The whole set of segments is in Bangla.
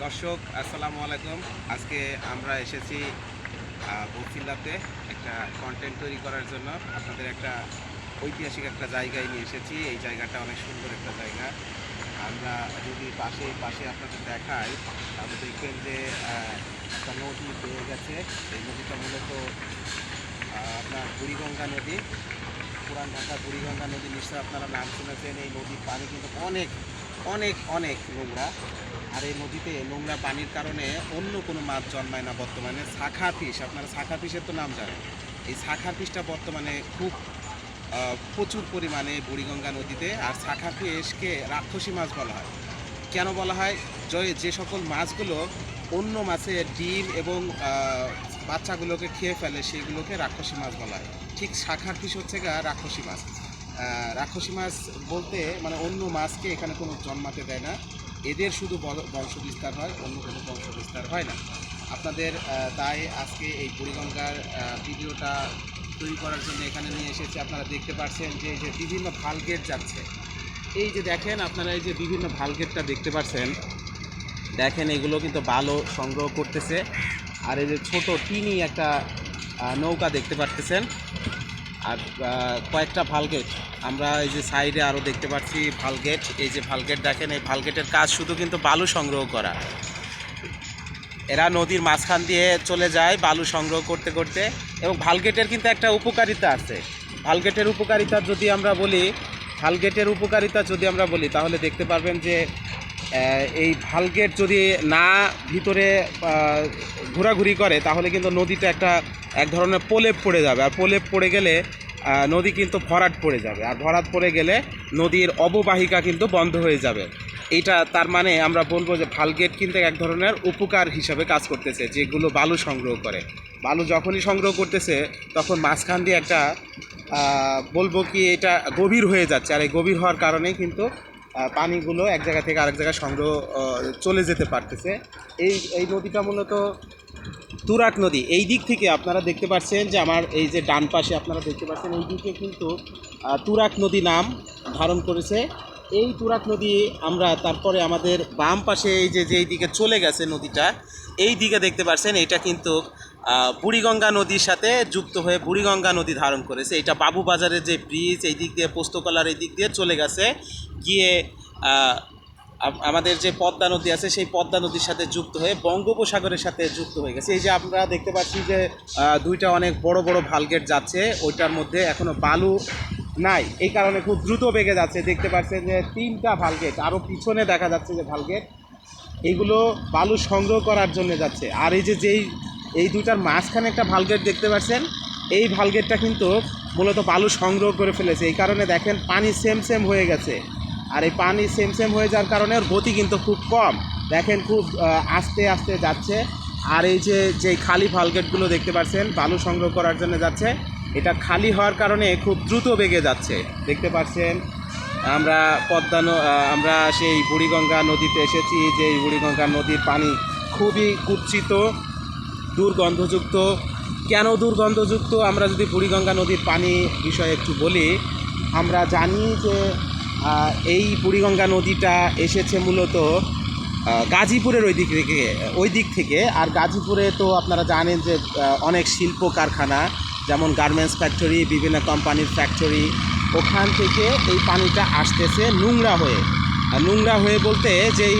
দর্শক আসসালামু আলাইকুম। আজকে আমরা এসেছি বছিলাতে একটা কন্টেন্ট তৈরি করার জন্য। আপনাদের একটা ঐতিহাসিক একটা জায়গায় নিয়ে এসেছি। এই জায়গাটা অনেক সুন্দর একটা জায়গা। আমরা যদি পাশে আপনাদের দেখাই তাহলে দেখবেন যে একটা নদী বয়ে গেছে। এই নদীটা মূলত আপনার বুড়িগঙ্গা নদী। পুরান ঢাকা বুড়িগঙ্গা নদী নিশ্চয়ই আপনারা নাম শুনেছেন। এই নদীর পানি কিন্তু অনেক অনেক অনেক নোংরা। আর এই নদীতে নোংরা পানির কারণে অন্য কোনো মাছ জন্মায় না বর্তমানে। শাখা ফিশ, আপনারা শাখা ফিশের তো নাম জানেন। এই শাখা ফিশটা বর্তমানে খুব প্রচুর পরিমাণে বুড়িগঙ্গা নদীতে। আর শাখা ফিশকে রাক্ষসী মাছ বলা হয়। কেন বলা হয়? যে সকল মাছগুলো অন্য মাছের ডিম এবং বাচ্চাগুলোকে খেয়ে ফেলে সেইগুলোকে রাক্ষসী মাছ বলা হয়। ঠিক শাখার ফিশ হচ্ছে রাক্ষসী মাছ। রাক্ষসী মাছ বলতে মানে অন্য মাছকে এখানে কোনো জন্মাতে দেয় না। এদের শুধু বংশ বিস্তার হয়, অন্য কোনো বংশ বিস্তার হয় না। আপনাদের তাই আজকে এই বুড়িগঙ্গার ভিডিওটা তৈরি করার জন্য এখানে নিয়ে এসেছি। আপনারা দেখতে পাচ্ছেন যে বিভিন্ন ভালগেট যাচ্ছে। এই যে দেখেন আপনারা, এই যে বিভিন্ন ভালগেটটা দেখতে পাচ্ছেন, দেখেন এগুলো কিন্তু বালু সংগ্রহ করতেছে। আর এই যে ছোট টিনি একটা নৌকা দেখতে পাচ্ছেন। আর কয়েকটা ভালগেট আমরা এই যে সাইডে আরও দেখতে পাচ্ছি ভালগেট। এই যে ভালগেট দেখেন, এই ভালগেটের কাজ শুধু কিন্তু বালু সংগ্রহ করা। এরা নদীর মাঝখান দিয়ে চলে যায় বালু সংগ্রহ করতে করতে। এবং ভালগেটের কিন্তু একটা উপকারিতা আছে। ভালগেটের উপকারিতা যদি আমরা বলি, তাহলে দেখতে পারবেন যে এই ভালগেট যদি না ভিতরে ঘোরাঘুরি করে তাহলে কিন্তু নদীটা এক ধরনের প্রলেপ পড়ে যাবে। আর প্রলেপ পড়ে গেলে নদী কিন্তু ভরাট পড়ে যাবে। আর ভরাট পড়ে গেলে নদীর অববাহিকা কিন্তু বন্ধ হয়ে যাবে। এইটা তার মানে আমরা বলবো যে ভালগেট কিন্তু এক ধরনের উপকার হিসাবে কাজ করতেছে। যেগুলো বালু সংগ্রহ করে, বালু যখনই সংগ্রহ করতেছে তখন মাঝখান দিয়ে একটা বলবো কি এটা গভীর হয়ে যাচ্ছে। আর এই গভীর হওয়ার কারণে কিন্তু পানিগুলো এক জায়গা থেকে আরেক জায়গায় সংগ্রহ চলে যেতে পারতেছে। এই নদীটা মূলত তুরাগ নদী। এই দিক থেকে আপনারা দেখতে পাচ্ছেন যে আমার এই যে ডান পাশে আপনারা দেখতে পাচ্ছেন, এই দিকে কিন্তু তুরাগ নদী নাম ধারণ করেছে। এই তুরাগ নদী আমরা তারপরে আমাদের বাম পাশে এই যেই দিকে চলে গেছে নদীটা, এই দিকে দেখতে পাচ্ছেন এটা কিন্তু বুড়িগঙ্গা নদীর সাথে যুক্ত হয়ে বুড়িগঙ্গা নদী ধারণ করেছে। এটা বাবুবাজারের যে ব্রিজ, এই দিক দিয়ে পোস্তকলার এই দিক দিয়ে চলে গেছে, গিয়ে আমাদের যে পদ্মা নদী আছে সেই পদ্মা নদীর সাথে যুক্ত হয়ে বঙ্গোপসাগরের সাথে যুক্ত হয়ে গেছে। এই যে আমরা দেখতে পাচ্ছি যে দুইটা অনেক বড় বড় ভালগেট যাচ্ছে, ওইটার মধ্যে এখনও বালু নাই, এই কারণে খুব দ্রুত বেগে যাচ্ছে। দেখতে পাচ্ছেন যে 3টা ভালগেট, আরও পিছনে দেখা যাচ্ছে যে ভালগেট, এইগুলো বালু সংগ্রহ করার জন্য যাচ্ছে। আর এই যে এই দুইটার মাঝখানে একটা ভালগেট দেখতে পাচ্ছেন, এই ভালগেটটা কিন্তু মূলত বালু সংগ্রহ করে ফেলেছে। এই কারণে দেখেন পানি সেম হয়ে গেছে। আর এই পানি সেম হয়ে যাওয়ার কারণে ওর গতি কিন্তু খুব কম, দেখেন খুব আস্তে আস্তে যাচ্ছে। আর এই যে খালি ভালগেটগুলো দেখতে পাচ্ছেন বালু সংগ্রহ করার জন্য যাচ্ছে, এটা খালি হওয়ার কারণে খুব দ্রুত বেগে যাচ্ছে। দেখতে পাচ্ছেন আমরা সেই বুড়িগঙ্গা নদীতে এসেছি। যে এই বুড়িগঙ্গা নদীর পানি খুবই কুৎসিত, দুর্গন্ধযুক্ত। কেন দুর্গন্ধযুক্ত? আমরা যদি বুড়িগঙ্গা নদীর পানি বিষয়ে একটু বলি, আমরা জানি যে এই বুড়িগঙ্গা নদীটা এসেছে মূলত গাজীপুরের ওই দিক থেকে। আর গাজীপুরে তো আপনারা জানেন যে অনেক শিল্প কারখানা, যেমন গার্মেন্টস ফ্যাক্টরি, বিভিন্ন কোম্পানির ফ্যাক্টরি, ওখান থেকে এই পানিটা আসতেছে নোংরা হয়ে বলতে যেই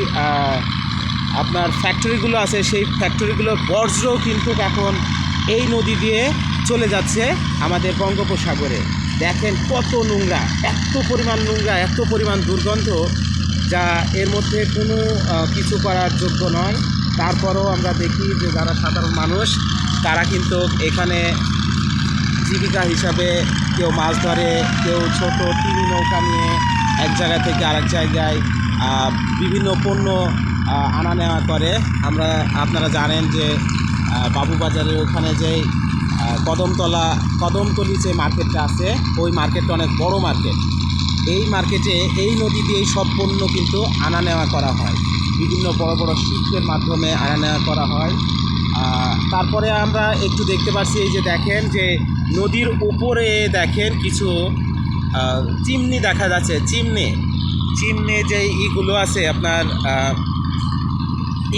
আপনার ফ্যাক্টরিগুলো আছে সেই ফ্যাক্টরিগুলোর বর্জ্য কিন্তু এখন এই নদী দিয়ে চলে যাচ্ছে আমাদের বঙ্গোপসাগরে। দেখেন কত নোংরা, এত পরিমাণ নোংরা, এত পরিমাণ দুর্গন্ধ, যা এর মধ্যে কোনো কিছু করার যোগ্য নয়। তারপরও আমরা দেখি যে যারা সাধারণ মানুষ তারা কিন্তু এখানে জীবিকা হিসাবে কেউ মাছ ধরে, কেউ ছোট টিনি নৌকা নিয়ে এক জায়গা থেকে আরেক জায়গায় বিভিন্ন পণ্য আনা নেওয়া করে। আপনারা জানেন যে বাবুবাজারের ওখানে যে কদমতলি যে মার্কেটটা আছে, ওই মার্কেটটা অনেক বড় মার্কেট। এই মার্কেটে এই নদী দিয়েই সব পণ্য কিন্তু আনা নেওয়া করা হয়, বিভিন্ন বড় বড় শিল্পের মাধ্যমে আনা নেওয়া করা হয়। তারপরে আমরা একটু দেখতে পাচ্ছি, এই যে দেখেন যে নদীর উপরে দেখেন কিছু চিমনি দেখা যাচ্ছে। চিমনি যে ইগুলো আছে আপনার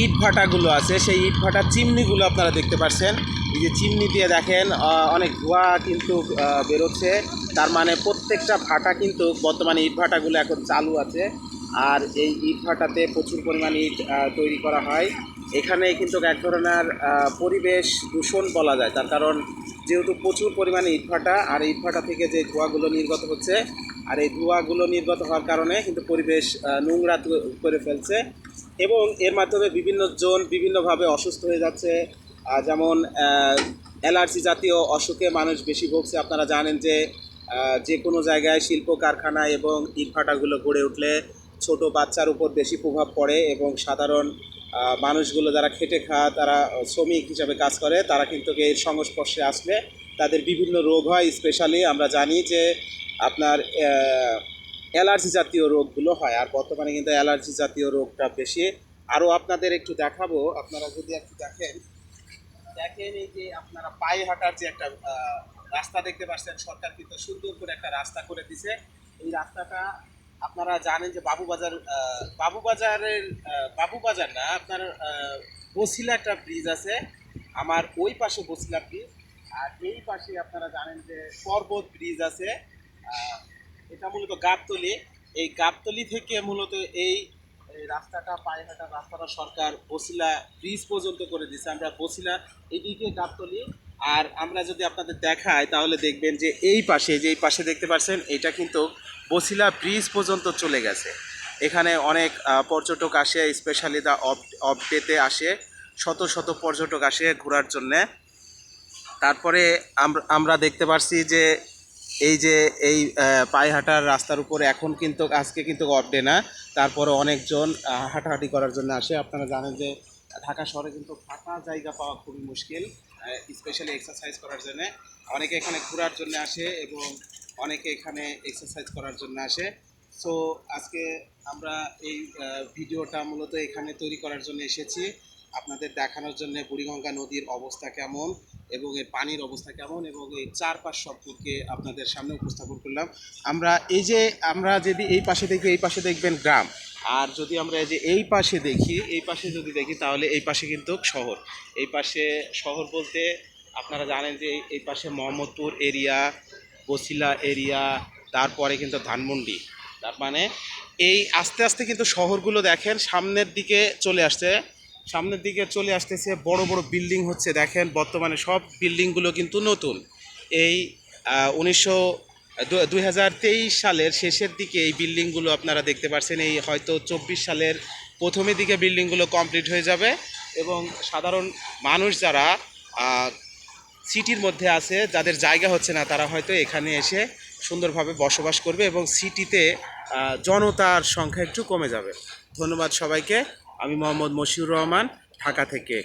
ইট ভাটাগুলো আছে, সেই ইট ভাটার চিমনিগুলো আপনারা দেখতে পাচ্ছেন। এই যে চিমনি দিয়ে দেখেন অনেক ধোঁয়া কিন্তু বেরোচ্ছে। তার মানে প্রত্যেকটা ভাটা কিন্তু বর্তমানে ইট ভাটাগুলো এখন চালু আছে। আর এই ইট ভাটাতে প্রচুর পরিমাণে ইট তৈরি করা হয়। এখানে কিন্তু এক ধরনের পরিবেশ দূষণ বলা যায়, তার কারণ যেহেতু প্রচুর পরিমাণে ইট ভাটা, আর ইট ভাটা থেকে যে ধোঁয়াগুলো নির্গত হচ্ছে, আর এই ধোঁয়াগুলো নির্গত হওয়ার কারণে কিন্তু পরিবেশ নোংরা করে ফেলছে, এবং এর মাধ্যমে বিভিন্ন জন বিভিন্নভাবে অসুস্থ হয়ে যাচ্ছে। যেমন অ্যালার্জি জাতীয় অসুখে মানুষ বেশি ভুগছে। আপনারা জানেন যে যে কোনো জায়গায় শিল্প কারখানা এবং ইটভাটাগুলো গড়ে উঠলে ছোট বাচ্চার উপর বেশি প্রভাব পড়ে, এবং সাধারণ মানুষগুলো যারা খেটে খায়, তারা শ্রমিক হিসাবে কাজ করে, তারা কিন্তু এর সংস্পর্শে আসলে তাদের বিভিন্ন রোগ হয়। স্পেশালি আমরা জানি যে আপনার অ্যালার্জি জাতীয় রোগগুলো হয়, আর বর্তমানে কিন্তু অ্যালার্জি জাতীয় রোগটা বেশি। আরও আপনাদের একটু দেখাবো, আপনারা যদি একটু দেখেন এই যে আপনারা পায়ে হাঁটার যে একটা রাস্তা দেখতে পাচ্ছেন, সরকার কিন্তু সুন্দর করে একটা রাস্তা করে দিছে। এই রাস্তাটা আপনারা জানেন যে বাবুবাজার না, আপনার বসিলা একটা ব্রিজ আছে, আমার ওই পাশে বসিলা ব্রিজ, আর এই পাশে আপনারা জানেন যে পর্বত ব্রিজ আছে। এটা মূলত গাবতলী। এই গাবতলী থেকে মূলত এই এই রাস্তাটা, পায়ে হাঁটার রাস্তাটা সরকার বসিলা ব্রিজ পর্যন্ত করে দিয়েছে। আমরা বসিলা এদিকে গাবতলী, আর আমরা যদি আপনাদের দেখাই তাহলে দেখবেন যে এই পাশে, যে এই পাশে দেখতে পাচ্ছেন, এটা কিন্তু বসিলা ব্রিজ পর্যন্ত চলে গেছে। এখানে অনেক পর্যটক আসে, স্পেশালি দা অফ ডেতে আসে, শত শত পর্যটক আসে ঘোরার জন্যে। তারপরে আমরা দেখতে পাচ্ছি যে এই যে এই পায়ে হাঁটার রাস্তার উপরে এখন কিন্তু আজকে কিন্তু অফ ডে না, তারপরে অনেকজন হাঁটাহাঁটি করার জন্য আসে। আপনারা জানেন যে ঢাকা শহরে কিন্তু ফাঁকা জায়গা পাওয়া খুবই মুশকিল, স্পেশালি এক্সারসাইজ করার জন্য। অনেকে এখানে ঘোরার জন্য আসে এবং অনেকে এখানে এক্সারসাইজ করার জন্য আসে। সো আজকে আমরা এই ভিডিওটা মূলত এখানে তৈরি করার জন্য এসেছি, আপনাদের দেখানোর জন্য বুড়িগঙ্গা নদীর অবস্থা কেমন এবং এর পানির অবস্থা কেমন এবং এই চারপাশ সম্পর্কে আপনাদের সামনে উপস্থাপন করলাম। আমরা যদি এই পাশে দেখি, এই পাশে দেখবেন গ্রাম, আর যদি আমরা এই পাশে দেখি, যদি দেখি তাহলে এই পাশে কিন্তু শহর। এই পাশে শহর বলতে আপনারা জানেন যে এই পাশে মোহাম্মদপুর এরিয়া, বসিলা এরিয়া, তারপরে কিন্তু ধানমন্ডি। তার মানে এই আস্তে আস্তে কিন্তু শহরগুলো দেখেন সামনের দিকে চলে আসতেছে, বড় বড় বিল্ডিং হচ্ছে। দেখেন বর্তমানে সব বিল্ডিংগুলো কিন্তু নতুন। এই 2023 সালের শেষের দিকে এই বিল্ডিংগুলো আপনারা দেখতে পাচ্ছেন। এই হয়তো 24 সালের প্রথমের দিকে বিল্ডিংগুলো কমপ্লিট হয়ে যাবে, এবং সাধারণ মানুষ যারা সিটির মধ্যে আছে, যাদের জায়গা হচ্ছে না, তারা হয়তো এখানে এসে সুন্দরভাবে বসবাস করবে এবং সিটিতে জনতার সংখ্যা একটু কমে যাবে। ধন্যবাদ সবাইকে। আমি মোহাম্মদ মশিউর রহমান, ঢাকা থেকে।